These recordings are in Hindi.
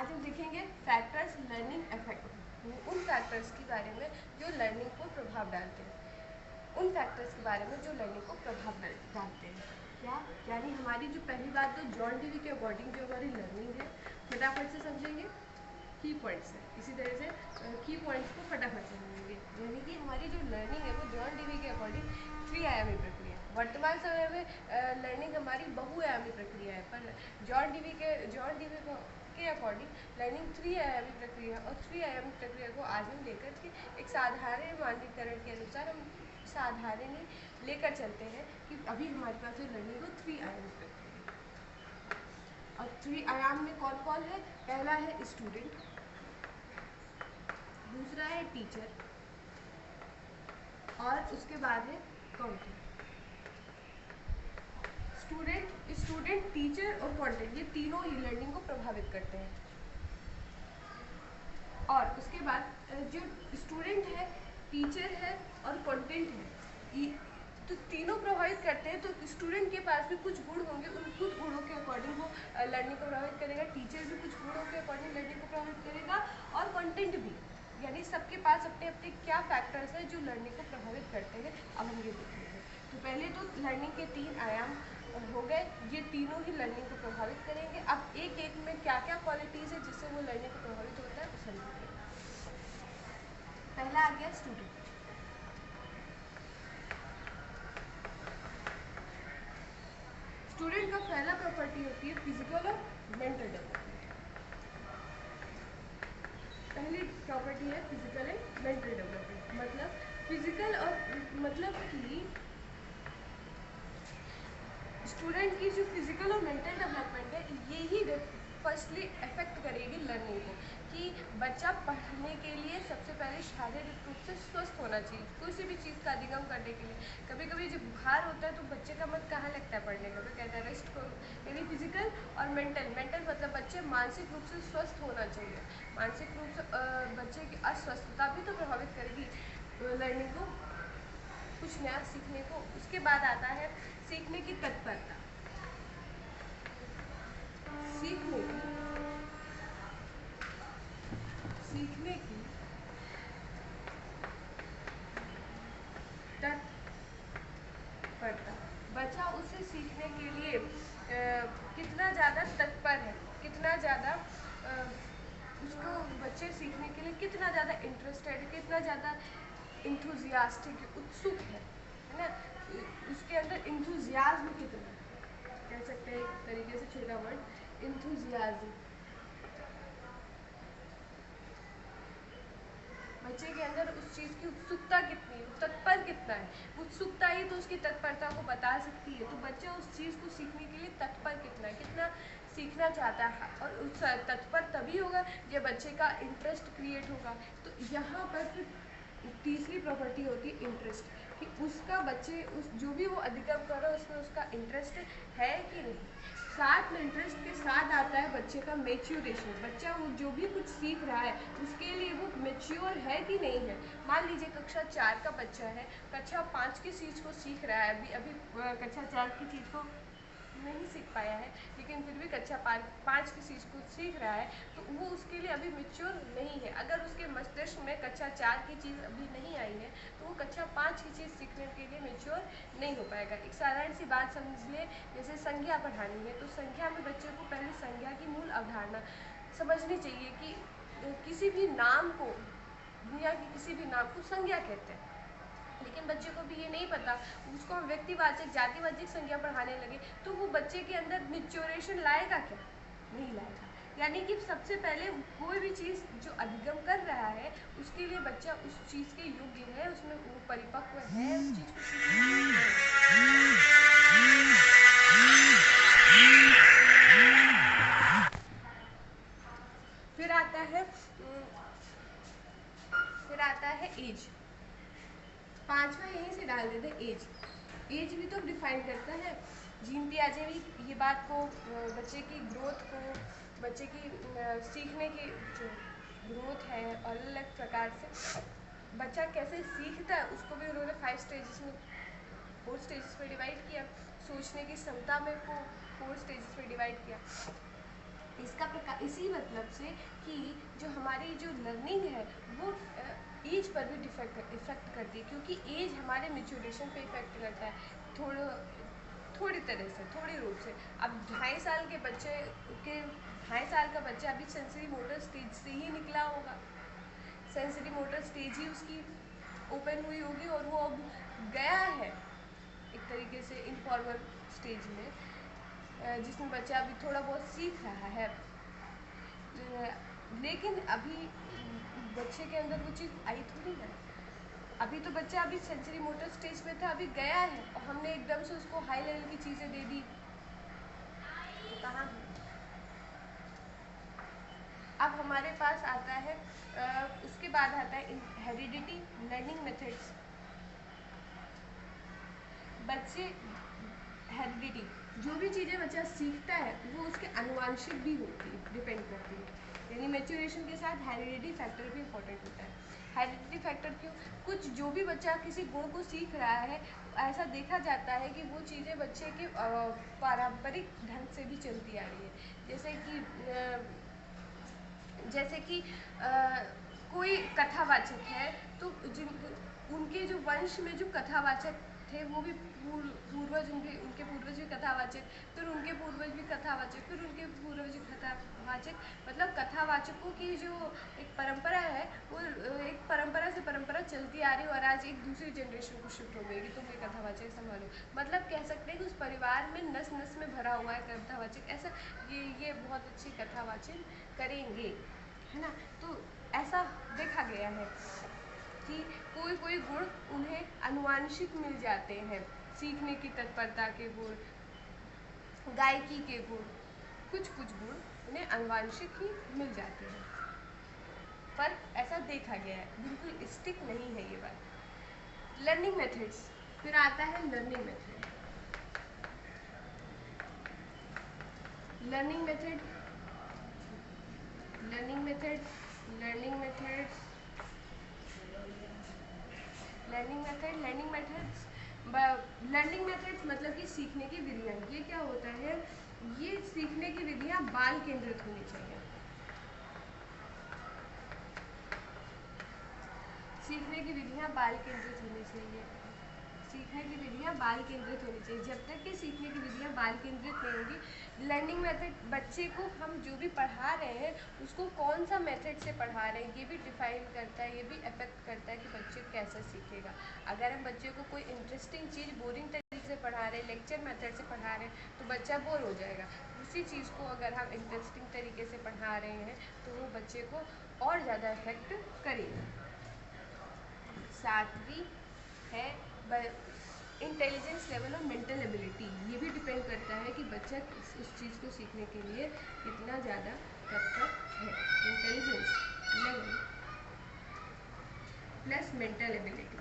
आज हम देखेंगे फैक्टर्स लर्निंग इफेक्ट, उन फैक्टर्स के बारे में जो लर्निंग को प्रभाव डालते हैं, उन फैक्टर्स के बारे में जो लर्निंग को प्रभाव डालते हैं। क्या यानी हमारी जो पहली बात तो जॉन डीवी के अकॉर्डिंग जो हमारी लर्निंग है फटाफट से समझेंगे, की पॉइंट्स है, इसी तरह से की पॉइंट्स को फटाफट से समझेंगे। यानी कि हमारी जो लर्निंग है वो जॉन डीवी के अकॉर्डिंग त्रिआयामी प्रक्रिया है। वर्तमान समय में लर्निंग हमारी बहुआयामी प्रक्रिया है, पर जॉन डीवी के अकॉर्डिंग लर्निंग त्रिआयामी प्रक्रिया और त्रिआयामी प्रक्रिया को आज हम लेकर के एक साधारण मानकीकरण के अनुसार हम साधारण ही लेकर चलते हैं कि अभी हमारे पास जो लर्निंग हो त्रिआयामी प्रक्रिया। और त्रिआयाम में कौन कौन है? पहला है स्टूडेंट, दूसरा है टीचर और उसके बाद है कंटेंट। स्टूडेंट, टीचर और कंटेंट, ये तीनों ही लर्निंग को प्रभावित करते हैं। और उसके बाद जो स्टूडेंट है, टीचर है और कंटेंट है, तो तीनों प्रभावित करते हैं। तो स्टूडेंट के पास भी कुछ गुण होंगे, उन कुछ गुणों के अकॉर्डिंग वो लर्निंग को प्रभावित करेगा। टीचर भी कुछ गुणों के अकॉर्डिंग लर्निंग को प्रभावित करेगा और कंटेंट भी। यानी सबके पास अपने अपने क्या फैक्टर्स हैं जो लर्निंग को प्रभावित करते हैं, अब हम ये देखेंगे। तो पहले तो लर्निंग के 3 आयाम हो गए, ये तीनों ही लर्निंग को प्रभावित करेंगे। अब एक एक में क्या क्या क्वालिटीज़ है जिससे वो लर्निंग को प्रभावित होता है वो समझेंगे। पहला आ गया स्टूडेंट। स्टूडेंट का पहला प्रॉपर्टी होती है फिजिकल और मेंटल डेवलपमेंट। पहली प्रॉपर्टी है फिजिकल एंड मेंटल डेवलपमेंट। मतलब फिजिकल और मतलब कि स्टूडेंट की जो फिजिकल और मेंटल डेवलपमेंट है ये ही फर्स्टली अफेक्ट करेगी लर्निंग को, कि बच्चा पढ़ने के लिए सबसे पहले शारीरिक रूप से स्वस्थ होना चाहिए। किसी भी चीज़ का अधिगम करने के लिए कभी कभी जब बुखार होता है तो बच्चे का मन कहाँ लगता है पढ़ने का, तो कहता है रेस्ट करो। यानी फिजिकल और मेंटल मतलब बच्चे मानसिक रूप से स्वस्थ होना चाहिए। मानसिक रूप से बच्चे की अस्वस्थता भी तो प्रभावित करेगी लर्निंग को, कुछ नया सीखने को। उसके बाद आता है सीखने की तत्परता। सीखने की तत्परता, बच्चा उसे सीखने के लिए कितना ज़्यादा तत्पर है, कितना ज़्यादा उसको बच्चे सीखने के लिए कितना ज़्यादा इंटरेस्टेड, कितना ज़्यादा इंथुजियास्टिक, उत्सुक है ना। उसके अंदर इंथुजियाज्म कितना, कह सकते हैं एक तरीके से छोटा वर्ड, इंथुजियाज्म। बच्चे के अंदर उस चीज़ की उत्सुकता कितनी है, तत्पर कितना है। उत्सुकता ही तो उसकी तत्परता को बता सकती है। तो बच्चा उस चीज़ को सीखने के लिए तत्पर कितना है, कितना सीखना चाहता है। और उस तत्पर तभी होगा जब बच्चे का इंटरेस्ट क्रिएट होगा। तो यहाँ पर फिर तीसरी प्रॉपर्टी होती है इंटरेस्ट, कि उसका बच्चे उस जो भी वो अधिगम कर रहा है उसमें उसका इंटरेस्ट है कि नहीं। साथ में इंटरेस्ट के साथ आता है बच्चे का मेच्योरेशन। बच्चा वो जो भी कुछ सीख रहा है उसके लिए वो मेच्योर है कि नहीं है। मान लीजिए कक्षा 4 का बच्चा है, कक्षा 5 की चीज़ को सीख रहा है, अभी कक्षा 4 की चीज़ को नहीं सीख पाया है, लेकिन फिर भी कक्षा 5 की चीज़ को सीख रहा है, तो वो उसके लिए अभी मेच्योर नहीं है। अगर उसके मस्तिष्क में कक्षा 4 की चीज़ अभी नहीं आई है तो वो कक्षा 5 की चीज़ सीखने के लिए मेच्योर नहीं हो पाएगा। एक साधारण सी बात समझ ले, जैसे संज्ञा पढ़ानी है तो संख्या में बच्चे को पहले संज्ञा की मूल अवधारणा समझनी चाहिए कि किसी भी नाम को, दुनिया के किसी भी नाम को संज्ञा कहते हैं। लेकिन बच्चे को भी ये नहीं पता, उसको हम व्यक्तिवाचक जातिवाचक संज्ञा पढ़ाने लगे तो वो बच्चे के अंदर मेच्योरेशन लाएगा क्या? नहीं लाएगा। यानी कि सबसे पहले कोई भी चीज़ जो अधिगम कर रहा है उसके लिए बच्चा उस चीज़ के योग्य है, उसमें वो परिपक्व है, उस चीज़ को फिर आता है एज। पांचवा यहीं से डाल देते एज। एज भी तो डिफाइन करता है। जीन पियाजे भी ये बात को, बच्चे की ग्रोथ को, बच्चे की सीखने की जो ग्रोथ है और अलग प्रकार से बच्चा कैसे सीखता है उसको भी उन्होंने 5 स्टेजेस में 4 स्टेजेस में डिवाइड किया। सोचने की क्षमता में को 4 स्टेजेस में डिवाइड किया। इसका प्रकार इसी मतलब से कि जो हमारी जो लर्निंग है वो एज पर भी इफ़ेक्ट करती है, क्योंकि एज हमारे मेच्योरेशन पे इफ़ेक्ट करता है थोड़ी तरह से, थोड़ी रूप से। अब 2.5 साल के बच्चे के 2.5 साल का बच्चा अभी सेंसरी मोटर स्टेज से ही निकला होगा, सेंसरी मोटर स्टेज ही उसकी ओपन हुई होगी और वो अब गया है एक तरीके से इनफॉर्मल स्टेज में, जिसमें बच्चा अभी थोड़ा बहुत सीख रहा है। लेकिन अभी बच्चे के अंदर वो चीज़ आई थोड़ी है, अभी तो बच्चा अभी सेंसरी मोटर स्टेज पे था, अभी गया है और हमने एकदम से उसको हाई लेवल की चीज़ें दे दी, तो कहाँ। अब हमारे पास आता है उसके बाद आता है हेरिडिटी लर्निंग मेथड्स। बच्चे हेरिडिटी, जो भी चीज़ें बच्चा सीखता है वो उसके आनुवांशिक भी होती है, डिपेंड करती है, यानी मैच्योरेशन के साथ हेरिडिटी फैक्टर भी इम्पोर्टेंट होता है। हेरिडिटी फैक्टर क्यों? कुछ जो भी बच्चा किसी गुण को सीख रहा है, ऐसा देखा जाता है कि वो चीज़ें बच्चे के पारंपरिक ढंग से भी चलती आ रही है। जैसे कि कोई कथावाचक है तो उनके जो वंश में जो कथावाचक थे वो भी पूर्वज उनके पूर्वज भी कथावाचक, फिर उनके पूर्वज भी कथावाचक, फिर उनके पूर्वज कथावाचक, मतलब कथावाचकों की जो एक परंपरा है वो एक परंपरा से परंपरा चलती आ रही है और आज एक दूसरी जनरेशन को शिफ्ट हो गई कि तुम ये कथावाचक संभालो। मतलब कह सकते हैं कि उस परिवार में नस नस में भरा हुआ है कथावाचक, ऐसा ये बहुत अच्छी कथावाचक करेंगे, है ना। तो ऐसा देखा गया है कि कोई कोई गुण उन्हें आनुवांशिक मिल जाते हैं, सीखने की तत्परता के गुण, गायकी के गुण, कुछ गुण उन्हें आनुवांशिक ही मिल जाते हैं, पर ऐसा देखा गया है, बिल्कुल स्टिक नहीं है ये बात। लर्निंग मेथड्स, फिर आता है learning method. Learning method learning method learning methods learning methods मतलब कि सीखने की विधियाँ। ये क्या होता है? ये सीखने की विधियाँ बाल केंद्रित होनी चाहिए। सीखने की विधियाँ बाल केंद्रित होनी चाहिए। सीखने की विधियाँ बाल केंद्रित होनी चाहिए। जब तक कि सीखने की विधियाँ बाल केंद्रित नहीं होंगी, लर्निंग मेथड बच्चे को हम जो भी पढ़ा रहे हैं उसको कौन सा मेथड से पढ़ा रहे हैं ये भी डिफाइन करता है, ये भी अफेक्ट करता है कि बच्चे कैसा सीखेगा। अगर हम बच्चे को कोई इंटरेस्टिंग चीज़ बोरिंग तरीके से पढ़ा रहे हैं, लेक्चर मेथड से पढ़ा रहे हैं, तो बच्चा बोर हो जाएगा। उसी चीज़ को अगर हम इंटरेस्टिंग तरीके से पढ़ा रहे हैं तो वो बच्चे को और ज़्यादा अफेक्ट करेगा। सातवीं है इंटेलिजेंस लेवल और मेंटल एबिलिटी। ये भी डिपेंड करता है कि बच्चा उस चीज़ को सीखने के लिए कितना ज़्यादा तत्पर है। Intelligence level plus mental ability.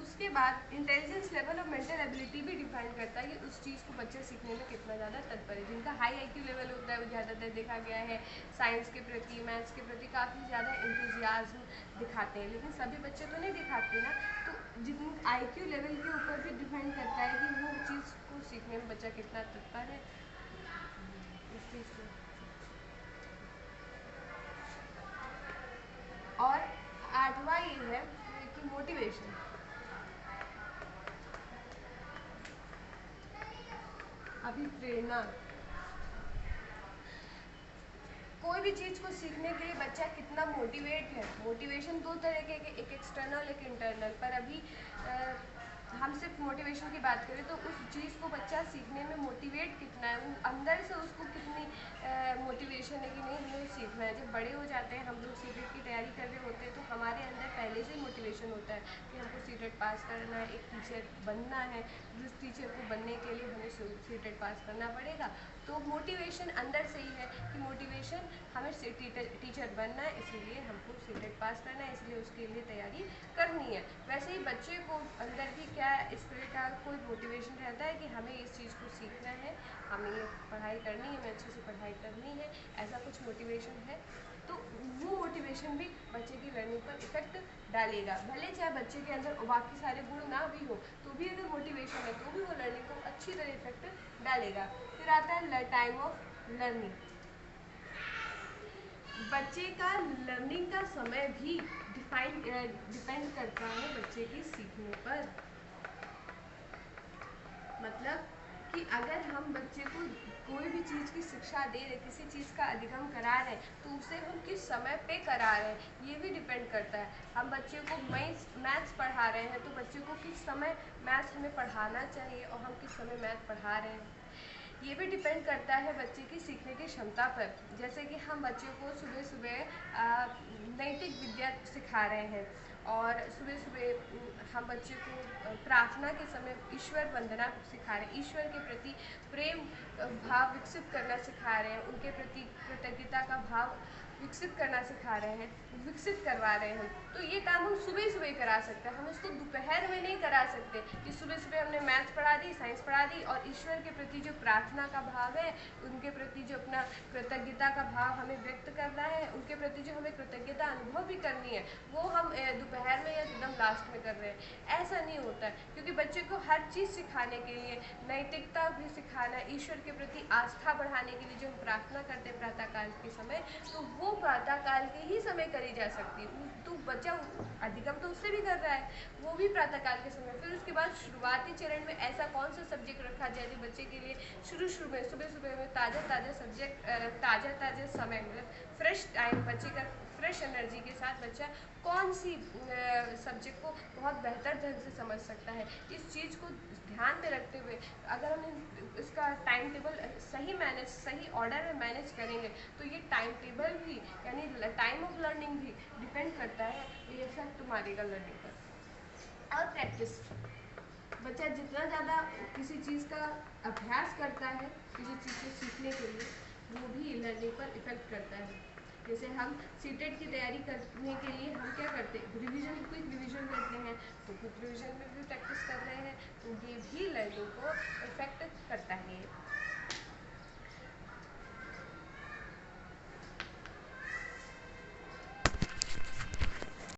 उसके बाद इंटेलिजेंस लेवल और मेंटल एबिलिटी भी डिफाइन करता है कि उस चीज़ को बच्चा सीखने में कितना ज़्यादा तत्पर है। जिनका हाई आईक्यू लेवल होता है वो ज़्यादातर देखा गया है साइंस के प्रति, मैथ्स के प्रति काफ़ी ज़्यादा इंथुजियाज्म दिखाते हैं, लेकिन सभी बच्चे तो नहीं दिखाते ना। तो जिन आईक्यू लेवल के ऊपर भी डिपेंड करता है कि वो चीज़ को सीखने में बच्चा कितना तत्पर है इस चीज़ को। और आठवां ये है कि मोटिवेशन। अभिप्रेरणा, कोई भी चीज़ को सीखने के लिए बच्चा कितना मोटिवेट है। मोटिवेशन दो तरह के, एक एक्सटर्नल एक इंटरनल। पर अभी हम सिर्फ मोटिवेशन की बात करें तो उस चीज़ को बच्चा सीखने में मोटिवेट कितना है, वो अंदर से उसको कितनी मोटिवेशन है कि नहीं हमें सीखना है। जब बड़े हो जाते हैं, हम लोग सीटेट की तैयारी कर रहे होते हैं तो हमारे अंदर पहले से मोटिवेशन होता है कि हमको सीटेट पास करना है, एक टीचर बनना है, जिस टीचर को बनने के लिए हमें सीटेट पास करना पड़ेगा। तो मोटिवेशन अंदर से ही है कि मोटिवेशन हमें टीचर बनना है, इसीलिए हमको सीटेट पास करना है, इसलिए उसके लिए तैयारी करनी है। वैसे ही बच्चे को अंदर भी क्या इस तरह का कोई मोटिवेशन रहता है कि हमें इस चीज़ को सीखना है, हमें ये पढ़ाई करनी है, हमें अच्छे से पढ़ाई करनी है, ऐसा कुछ मोटिवेशन है। तो वो मोटिवेशन भी बच्चे की लर्निंग पर इफेक्ट डालेगा। भले चाहे बच्चे के अंदर बाकी सारे गुण ना भी हो, तो भी अगर मोटिवेशन है तो भी वो लर्निंग को अच्छी तरह इफेक्ट डालेगा। फिर आता है टाइम ऑफ लर्निंग। बच्चे का लर्निंग का समय भी डिपेंड करता है बच्चे की सीखने पर। मतलब कि अगर हम बच्चे को कोई भी चीज़ की शिक्षा दे रहे, किसी चीज़ का अधिगम करा रहे हैं, तो उसे हम किस समय पे करा रहे हैं ये भी डिपेंड करता है। हम बच्चे को मैथ्स पढ़ा रहे हैं तो बच्चे को किस समय मैथ्स हमें पढ़ाना चाहिए और हम किस समय मैथ पढ़ा रहे हैं, ये भी डिपेंड करता है बच्चे की सीखने की क्षमता पर। जैसे कि हम बच्चों को सुबह सुबह नैतिक विद्या सिखा रहे हैं और सुबह सुबह हम बच्चे को प्रार्थना के समय ईश्वर वंदना सिखा रहे हैं, ईश्वर के प्रति प्रेम भाव विकसित करना सिखा रहे हैं, उनके प्रति कृतज्ञता का भाव विकसित करना सिखा रहे हैं, विकसित करवा रहे हैं। तो ये काम हम सुबह सुबह करा सकते हैं, हम उसको दोपहर में नहीं करा सकते कि सुबह सुबह हमने मैथ्स पढ़ा दी, साइंस पढ़ा दी और ईश्वर के प्रति जो प्रार्थना का भाव है, उनके प्रति जो अपना कृतज्ञता का भाव हमें व्यक्त करना है, उनके प्रति जो हमें कृतज्ञता अनुभव भी करनी है, वो हम दोपहर में या एकदम लास्ट में कर रहे हैं। ऐसा नहीं होता है, क्योंकि बच्चे को हर चीज़ सिखाने के लिए नैतिकता भी सिखाना है, ईश्वर के प्रति आस्था बढ़ाने के लिए जो हम प्रार्थना करते हैं प्रातःकाल के समय, तो वो प्रातःकाल के ही समय करी जा सकती है। तो बच्चा अधिगम तो उससे भी कर रहा है, वो भी प्रातःकाल के समय। फिर उसके बाद शुरुआती चरण में ऐसा कौन सा सब्जेक्ट रखा जाए जो बच्चे के लिए शुरू में सुबह सुबह में ताज़ा सब्जेक्ट, ताज़ा समय, मतलब फ्रेश टाइम, बच्चे का फ्रेश एनर्जी के साथ बच्चा कौन सी सब्जेक्ट को बहुत बेहतर ढंग से समझ सकता है। इस चीज़ को ध्यान में रखते हुए अगर हम इसका टाइम टेबल सही ऑर्डर में मैनेज करेंगे, तो ये टाइम टेबल भी यानी टाइम ऑफ लर्निंग भी डिपेंड करता है, ये इफेक्ट मारेगा लर्निंग पर। और प्रैक्टिस, बच्चा जितना ज़्यादा किसी चीज़ का अभ्यास करता है, किसी चीज़ को सीखने के लिए, वो भी लर्निंग पर इफेक्ट करता है। जैसे हम सीटेट की तैयारी करने के लिए हम क्या करते हैं, क्विक रिवीजन करते हैं, तो क्विक रिवीजन में भी प्रैक्टिस कर रहे हैं, तो ये भी लर्निंग